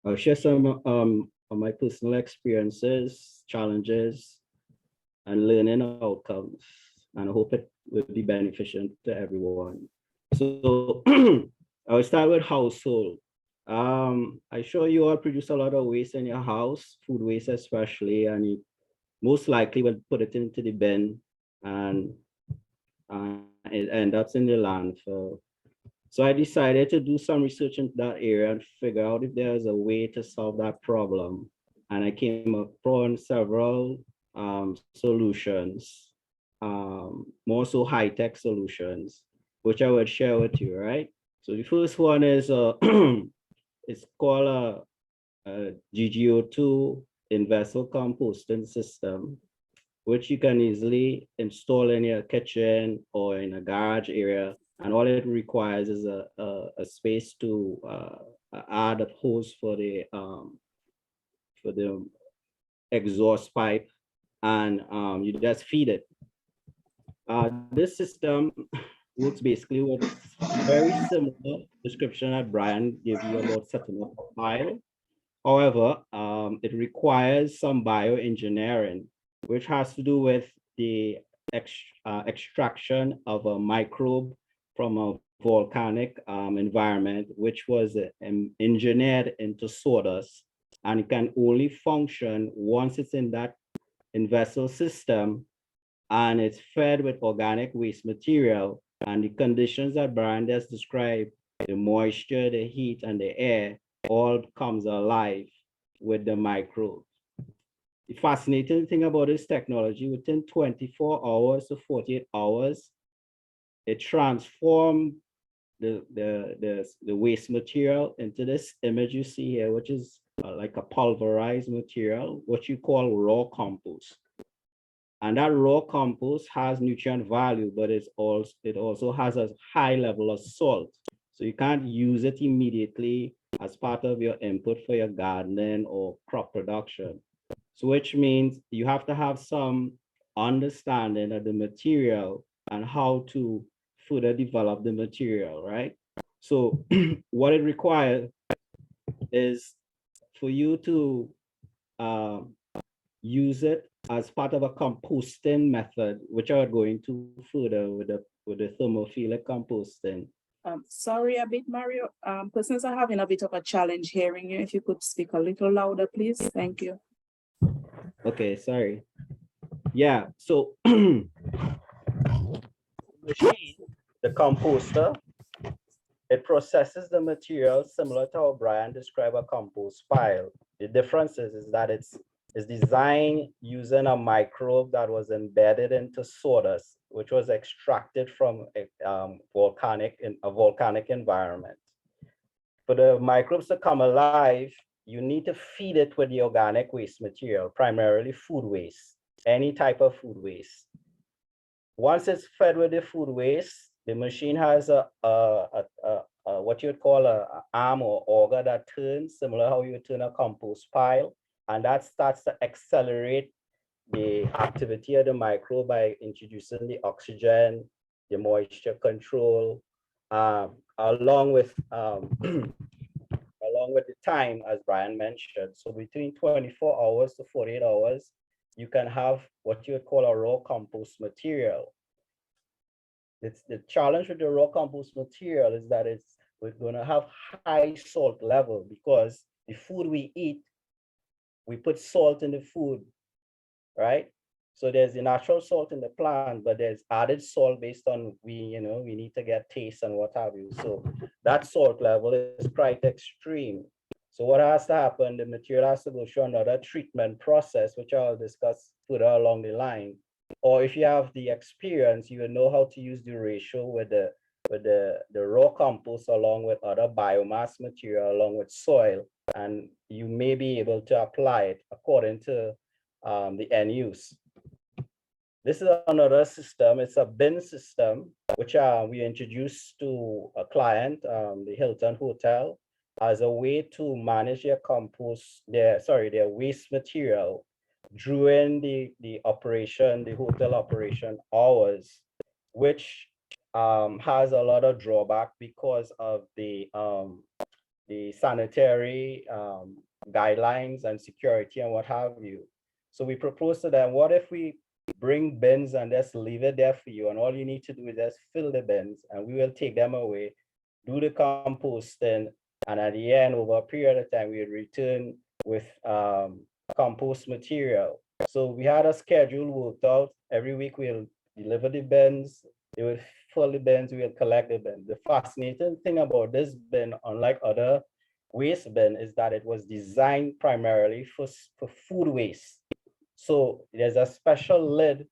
I'll share some of my personal experiences, challenges, and learning outcomes. And I hope it will be beneficial to everyone. So I will start with household. I sure you all produce a lot of waste in your house, food waste especially, and you most likely will put it into the bin and it ends up in the landfill. So I decided to do some research into that area and figure out if there's a way to solve that problem. And I came upon several solutions, more so high-tech solutions, which I would share with you, right? So the first one is it's called a GGO2 universal composting system, which you can easily install in your kitchen or in a garage area. And all it requires is a space to add a hose for the exhaust pipe, and you just feed it. This system works basically with very similar description that Brian gave you about setting up a file. However, it requires some bioengineering, which has to do with the extraction of a microbe from a volcanic environment, which was engineered into sawdust, and it can only function once it's in that vessel system and it's fed with organic waste material. And the conditions that Brian has described, the moisture, the heat, and the air, all comes alive with the microbe. The fascinating thing about this technology, within 24 hours to 48 hours, it transformed the waste material into this image you see here, which is like a pulverized material, what you call raw compost. And that raw compost has nutrient value, but it also has a high level of salt. So you can't use it immediately as part of your input for your gardening or crop production. So which means you have to have some understanding of the material and how to further develop the material, right? So what it requires is for you to um, use it as part of a composting method, which are going to further with the thermophilic composting. Sorry a bit, Mario. Persons are having a bit of a challenge hearing you. If you could speak a little louder, please. Thank you. Okay, sorry. Yeah, so the machine, the composter, it processes the material similar to how Brian described a compost pile. The difference is that it's designed using a microbe that was embedded into sawdust, which was extracted from a volcanic environment. For the microbes to come alive, you need to feed it with the organic waste material, primarily food waste, any type of food waste. Once it's fed with the food waste, the machine has what you would call a arm or auger that turns, similar how you turn a compost pile, and that starts to accelerate the activity of the microbe by introducing the oxygen, the moisture control, along with along with the time, as Brian mentioned. So between 24 hours to 48 hours, you can have what you would call a raw compost material. It's the challenge with the raw compost material is that we're going to have high salt level because the food we eat, we put salt in the food, right? So there's the natural salt in the plant, but there's added salt based on we need to get taste and what have you. So that salt level is quite extreme. So what has to happen, the material has to go through another treatment process, which I'll discuss further along the line. Or if you have the experience, you will know how to use the ratio with the raw compost along with other biomass material, along with soil, and you may be able to apply it according to the end use. This is another system. It's a bin system, which we introduced to a client, the Hilton Hotel, as a way to manage their their waste material during the operation, the hotel operation hours, which has a lot of drawback because of the the sanitary guidelines and security and what have you. So we proposed to them, what if we bring bins and just leave it there for you, and all you need to do is just fill the bins and we will take them away, do the composting, and at the end, over a period of time, we would return with compost material. So we had a schedule worked out. Every week we'll deliver the bins, they will fill the bins, we'll collect the bins. The fascinating thing about this bin, unlike other waste bin, is that it was designed primarily for food waste. So there's a special lid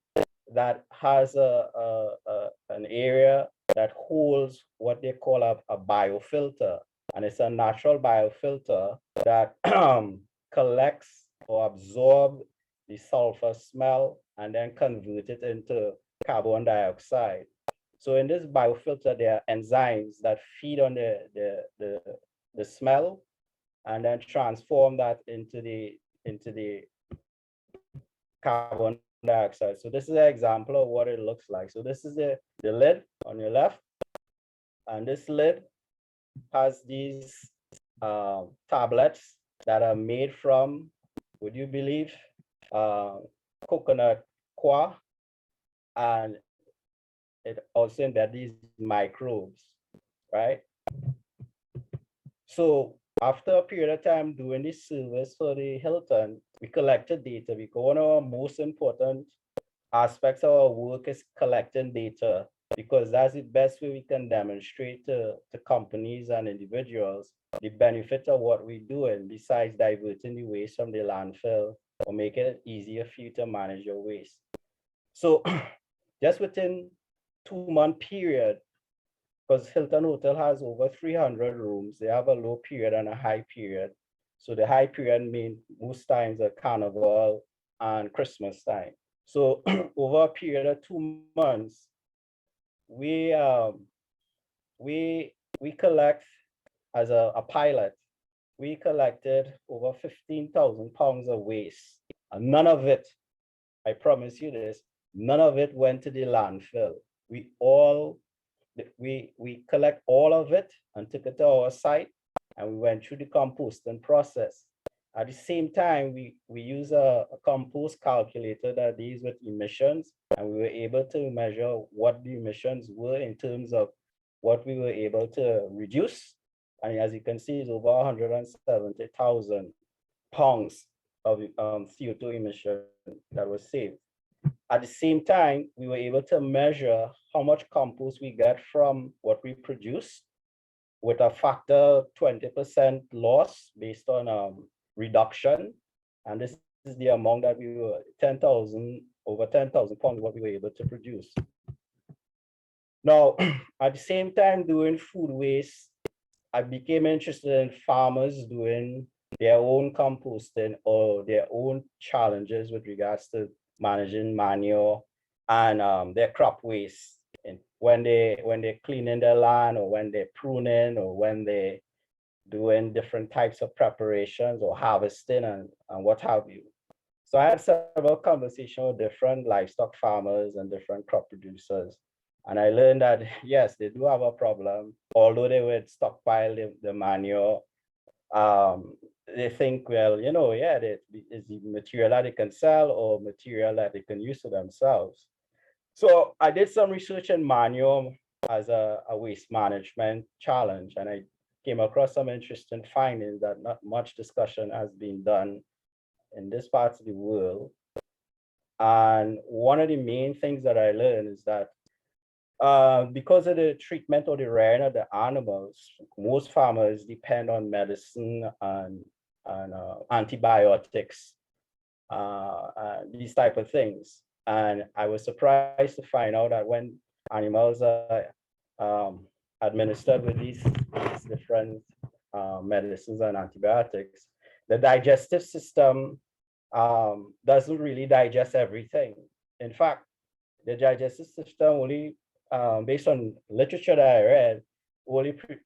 that has an area that holds what they call a biofilter. And it's a natural biofilter that collects or absorbs the sulfur smell and then convert it into carbon dioxide. So in this biofilter, there are enzymes that feed on the smell and then transform that into the carbon dioxide. So this is an example of what it looks like. So this is the lid on your left. And this lid has these tablets that are made from, would you believe, coconut coir. And it also embeds these microbes, right? So after a period of time doing this service for the Hilton, we collected data because one of our most important aspects of our work is collecting data, because that's the best way we can demonstrate to companies and individuals the benefit of what we're doing, besides diverting the waste from the landfill or making it easier for you to manage your waste. So just within 2-month period, because Hilton Hotel has over 300 rooms, they have a low period and a high period. So the high period means most times a carnival and Christmas time. So over a period of 2 months, we collect as a pilot, we collected over 15,000 pounds of waste, and none of it, I promise you this, none of it went to the landfill. We collect all of it and took it to our site, and we went through the composting process. At the same time, we use a compost calculator that deals with emissions, and we were able to measure what the emissions were in terms of what we were able to reduce. And as you can see, it's over 170,000 pounds of CO2 emission that was saved. At the same time, we were able to measure how much compost we get from what we produce, with a factor 20% loss based on reduction. And this is the amount that we were over 10,000 pounds what we were able to produce. Now, at the same time doing food waste, I became interested in farmers doing their own composting or their own challenges with regards to managing manure and their crop waste. And when they're cleaning their land, or when they're pruning, or when they're doing different types of preparations or harvesting and what have you. So I had several conversations with different livestock farmers and different crop producers. And I learned that, yes, they do have a problem. Although they would stockpile the manure, they think, well, yeah, it's the material that they can sell or material that they can use for themselves. So I did some research in manure as a waste management challenge, and I came across some interesting findings that not much discussion has been done in this part of the world. And one of the main things that I learned is that because of the treatment or the rearing of the animals, most farmers depend on medicine and antibiotics, these type of things. And I was surprised to find out that when animals are administered with these different medicines and antibiotics, the digestive system doesn't really digest everything. In fact, the digestive system only, based on literature that I read,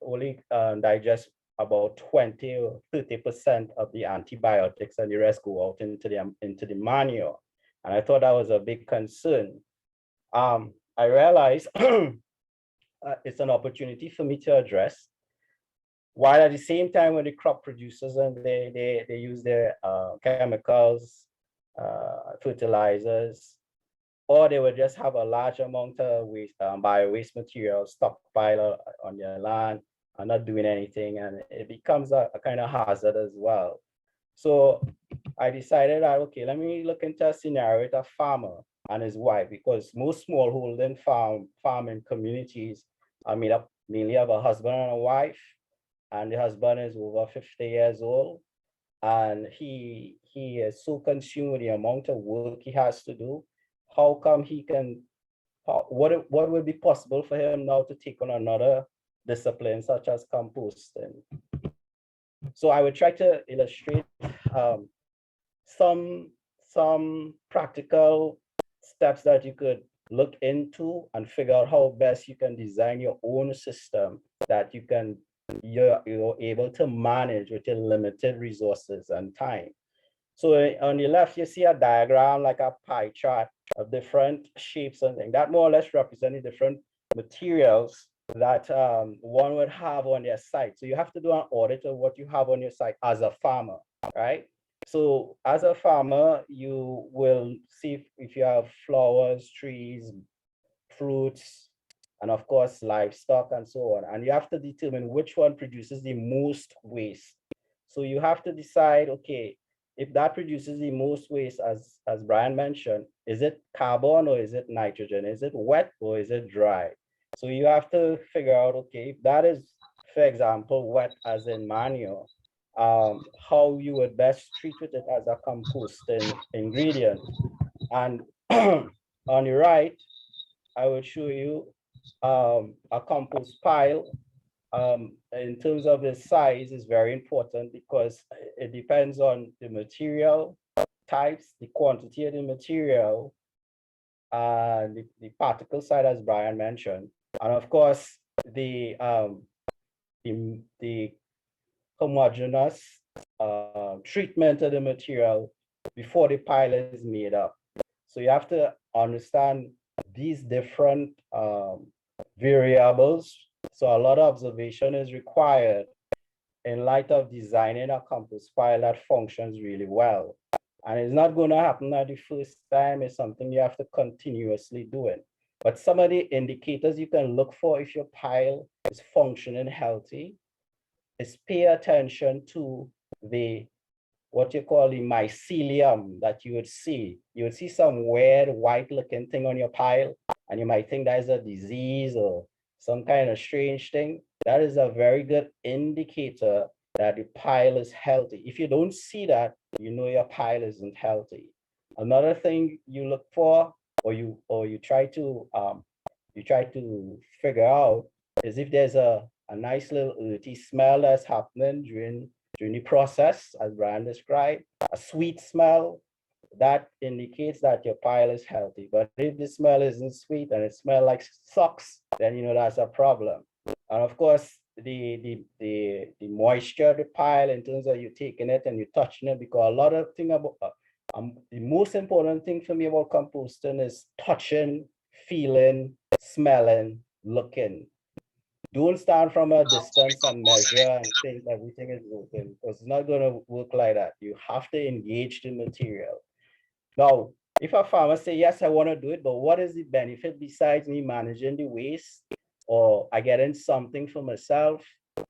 only digests about 20 or 30% of the antibiotics, and the rest go out into the manure. And I thought that was a big concern. I realized it's an opportunity for me to address while at the same time when the crop produces and they use their chemicals, fertilizers, or they would just have a large amount of waste, bio-waste material stockpile on their land and not doing anything, and it becomes a kind of hazard as well. So I decided that, okay, let me look into a scenario with a farmer and his wife, because most smallholding farming communities are made up mainly of a husband and a wife, and the husband is over 50 years old, and he is so consumed with the amount of work he has to do. How come he can, what would be possible for him now to take on another discipline such as composting? So I would try to illustrate um, some practical steps that you could look into and figure out how best you can design your own system that you're able to manage with your limited resources and time. So on the left, you see a diagram like a pie chart of different shapes and things that more or less represent the different materials that one would have on their site. So you have to do an audit of what you have on your site as a farmer, right? So as a farmer, you will see if you have flowers, trees, fruits, and of course, livestock and so on. And you have to determine which one produces the most waste. So you have to decide, okay, if that produces the most waste, as Brian mentioned, is it carbon or is it nitrogen? Is it wet or is it dry? So you have to figure out, okay, if that is, for example, wet as in manure, how you would best treat with it as a composting ingredient. And on the right, I will show you a compost pile. In terms of the size is very important because it depends on the material types, the quantity of the material, the particle size, as Brian mentioned, and of course the homogeneous treatment of the material before the pile is made up. So you have to understand these different variables. So a lot of observation is required in light of designing a compost pile that functions really well. And it's not going to happen at the first time. It's something you have to continuously do it. But some of the indicators you can look for if your pile is functioning healthy is pay attention to the what you call the mycelium that you would see. You would see some weird white looking thing on your pile, and you might think that is a disease or some kind of strange thing. That is a very good indicator that the pile is healthy. If you don't see that, you know your pile isn't healthy. Another thing you look for, or you try to figure out, is if there's a nice little earthy smell that's happening during the process, as Brian described, a sweet smell, that indicates that your pile is healthy. But if the smell isn't sweet and it smells like socks, then you know that's a problem. And of course, the moisture of the pile in terms of you taking it and you touching it, because a lot of thing about the most important thing for me about composting is touching, feeling, smelling, looking. Don't stand from a distance and measure and think everything is working, because it's not going to work like that. You have to engage the material. Now, if a farmer say, yes, I want to do it, but what is the benefit besides me managing the waste or I getting something for myself?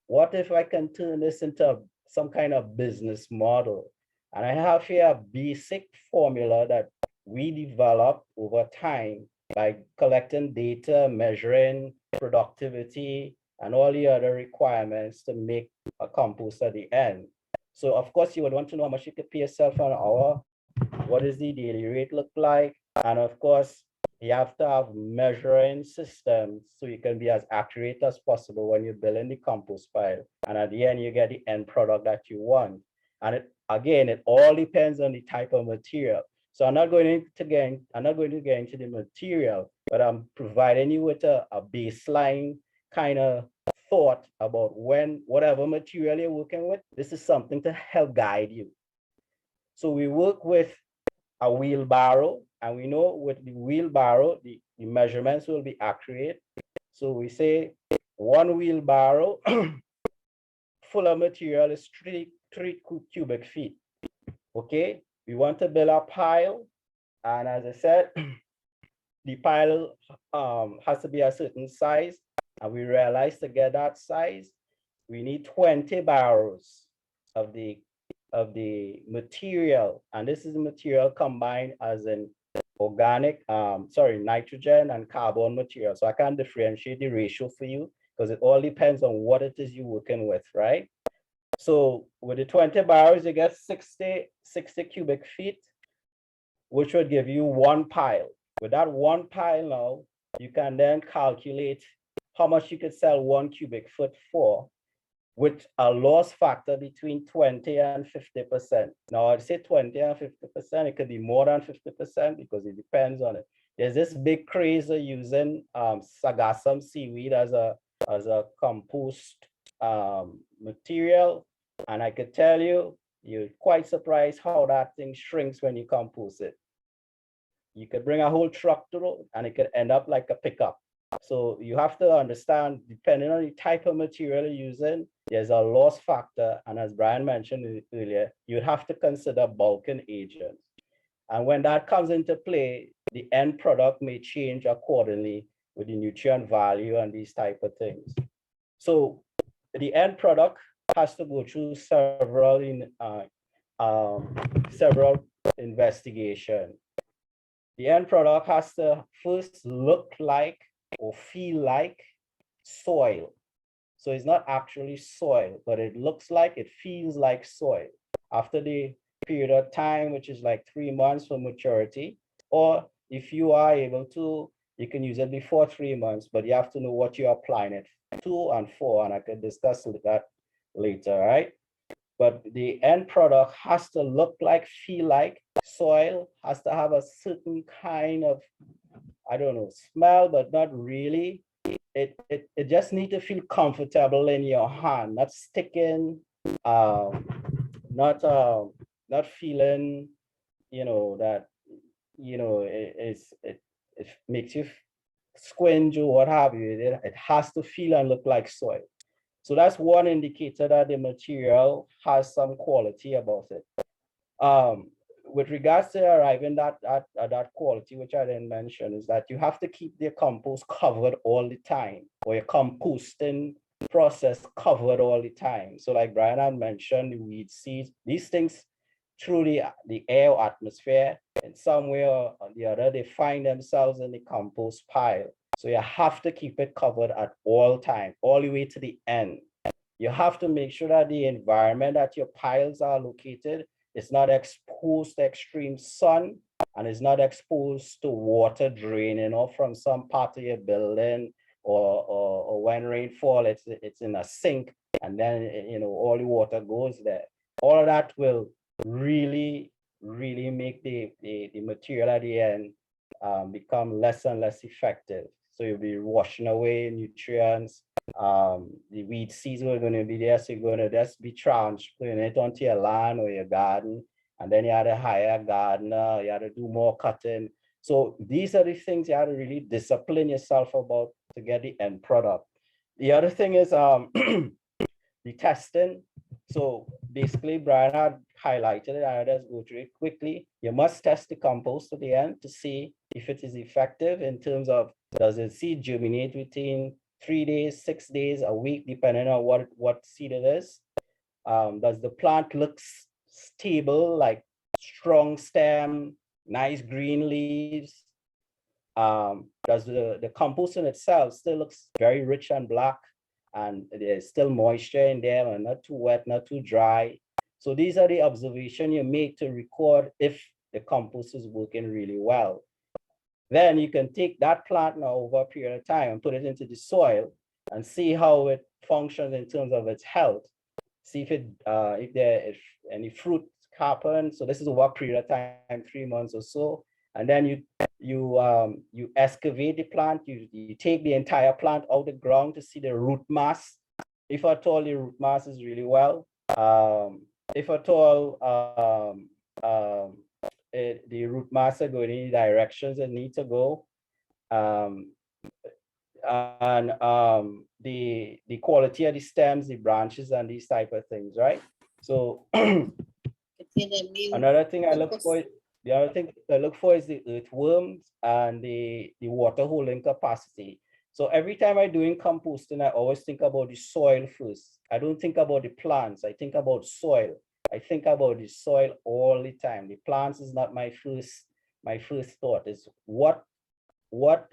What if I can turn this into some kind of business model? And I have here a basic formula that we developed over time by collecting data, measuring productivity, and all the other requirements to make a compost at the end. So of course you would want to know how much you could pay yourself an hour, what does the daily rate look like? And of course, you have to have measuring systems so you can be as accurate as possible when you're building the compost pile. And at the end, you get the end product that you want. And it all depends on the type of material. So I'm not going to get into the material, but I'm providing you with a baseline kind of thought about whatever material you're working with, this is something to help guide you. So we work with a wheelbarrow, and we know with the wheelbarrow, the measurements will be accurate. So we say one wheelbarrow fuller material is three cubic feet. Okay, we want to build a pile, and as I said, the pile has to be a certain size, and we realize to get that size, we need 20 barrels of the material, and this is the material combined as in organic, nitrogen and carbon material. So I can't differentiate the ratio for you because it all depends on what it is you're working with, right? So with the 20 barrels, you get 60 cubic feet, which would give you one pile. With that one pile now, you can then calculate how much you could sell 1 cubic foot for, with a loss factor between 20 and 50%. Now I'd say 20 and 50%, it could be more than 50% because it depends on it. There's this big craze of using sargassum seaweed as a compost material. And I could tell you, you're quite surprised how that thing shrinks when you compost it. You could bring a whole truck through and it could end up like a pickup. So you have to understand, depending on the type of material you're using, there's a loss factor. And as Brian mentioned earlier, you'd have to consider bulking agents. And when that comes into play, the end product may change accordingly with the nutrient value and these type of things. So the end product has to go through several investigations. The end product has to first look like or feel like soil. So it's not actually soil, but it looks like, it feels like soil. After the period of time, which is like 3 months for maturity, or if you are able to, you can use it before 3 months, but you have to know what you're applying it to and for, and I can discuss that later, right? But the end product has to look like, feel like soil, has to have a certain kind of, I don't know, smell, but not really. It just need to feel comfortable in your hand, not sticking, not feeling, that, it makes you squinge or what have you. It has to feel and look like soil. So that's one indicator that the material has some quality about it. With regards to arriving at that quality, which I didn't mention, is that you have to keep the compost covered all the time, or your composting process covered all the time. So like Brian had mentioned, the weed seeds, these things through the air or atmosphere, in some way or the other, they find themselves in the compost pile. So you have to keep it covered at all times, all the way to the end. You have to make sure that the environment that your piles are located is not exposed to extreme sun, and is not exposed to water draining off from some part of your building, or when rainfall, it's in a sink, and then all the water goes there. All of that will really make the material at the end become less and less effective. So you'll be washing away nutrients. The weed seeds are going to be there, so you're going to just be transplanting it onto your land or your garden, and then you have to hire a gardener, you have to do more cutting. So these are the things you have to really discipline yourself about to get the end product. The other thing is the testing. So basically, Brian had highlighted it. I'll just go through it quickly. You must test the compost at the end to see if it is effective in terms of, does the seed germinate within 3 days, 6 days, a week, depending on what seed it is. Does the plant look stable, like strong stem, nice green leaves? Does the compost in itself still looks very rich and black, and there's still moisture in there, and not too wet, not too dry? So these are the observations you make to record if the compost is working really well. Then you can take that plant now over a period of time and put it into the soil and see how it functions in terms of its health. See if any fruit happen. So this is over a period of time, 3 months or so. And then you excavate the plant. You take the entire plant out of the ground to see the root mass. If at all the root mass is really well. If at all the root mass are going in the directions it need to go. and the quality of the stems, the branches, and these type of things, right? So another thing I look for, the other thing I look for is the earthworms and the water holding capacity. So every time I'm doing composting, I always think about the soil first. I don't think about the plants. I think about soil. I think about the soil all the time. The plants is not my first thought. Is what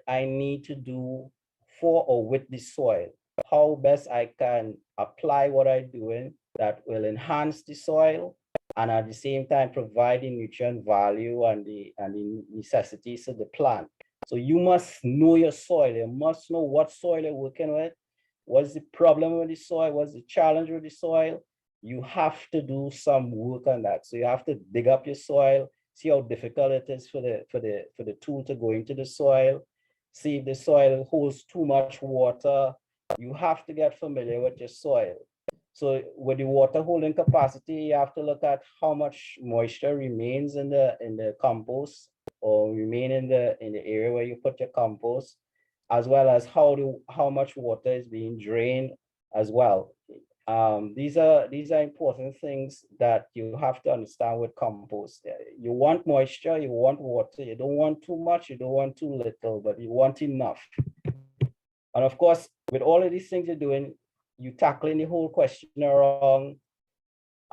I need to do for or with the soil, how best I can apply what I'm doing that will enhance the soil and at the same time provide the nutrient value and the necessities of the plant. So you must know your soil. You must know what soil you're working with. What's the problem with the soil? What's the challenge with the soil? You have to do some work on that. So you have to dig up your soil, see how difficult it is for the tool to go into the soil, see if the soil holds too much water. You have to get familiar with your soil. So with the water holding capacity, you have to look at how much moisture remains in the compost or remain in the area where you put your compost, as well as how much water is being drained as well. These are important things that you have to understand with compost. You want moisture, you want water, you don't want too much, you don't want too little, but you want enough. And of course, with all of these things you're doing, you tackling the whole question around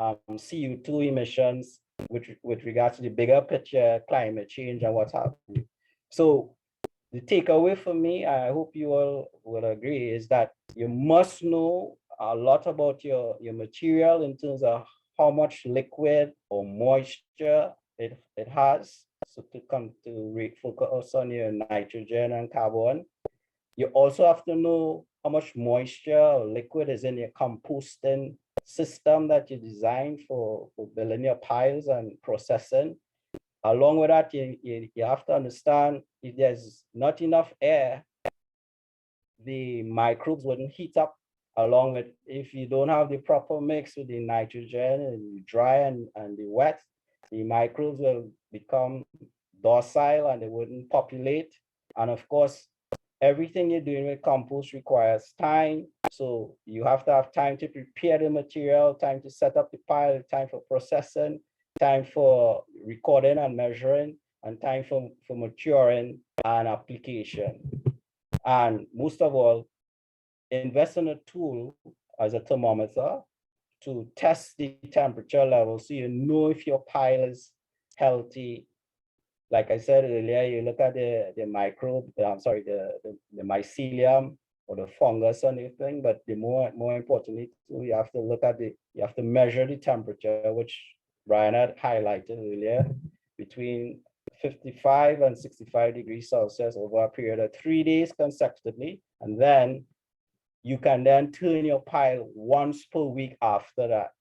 CO2 emissions with regards to the bigger picture, climate change and what's happening. So the takeaway for me, I hope you all will agree, is that you must know a lot about your material in terms of how much liquid or moisture it has. So to come to focus on your nitrogen and carbon. You also have to know how much moisture or liquid is in your composting system that you designed for building your piles and processing. Along with that, you have to understand if there's not enough air, the microbes wouldn't heat up. Along with if you don't have the proper mix with the nitrogen and dry and the wet, the microbes will become docile and they wouldn't populate. And of course, everything you're doing with compost requires time. So you have to have time to prepare the material, time to set up the pile, time for processing, time for recording and measuring, and time for maturing and application. And most of all, invest in a tool as a thermometer to test the temperature level so you know if your pile is healthy. Like I said earlier, you look at the microbe, I'm sorry, the mycelium or the fungus or anything, but the more importantly, you have to look at you have to measure the temperature, which Brian had highlighted earlier, between 55 and 65 degrees Celsius over a period of 3 days consecutively. And then you can then turn your pile once per week after that.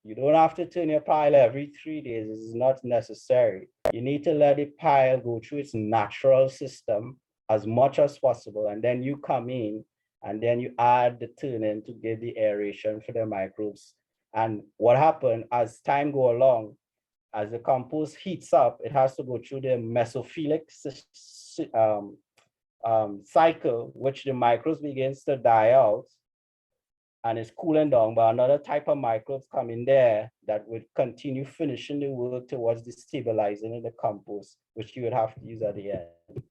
You don't have to turn your pile every 3 days. This is not necessary. You need to let the pile go through its natural system as much as possible. And then you come in and then you add the turning to give the aeration for the microbes. And what happened as time go along, as the compost heats up, it has to go through the mesophilic cycle, which the microbes begins to die out and it's cooling down, but another type of microbes come in there that would continue finishing the work towards the stabilizing in the compost, which you would have to use at the end.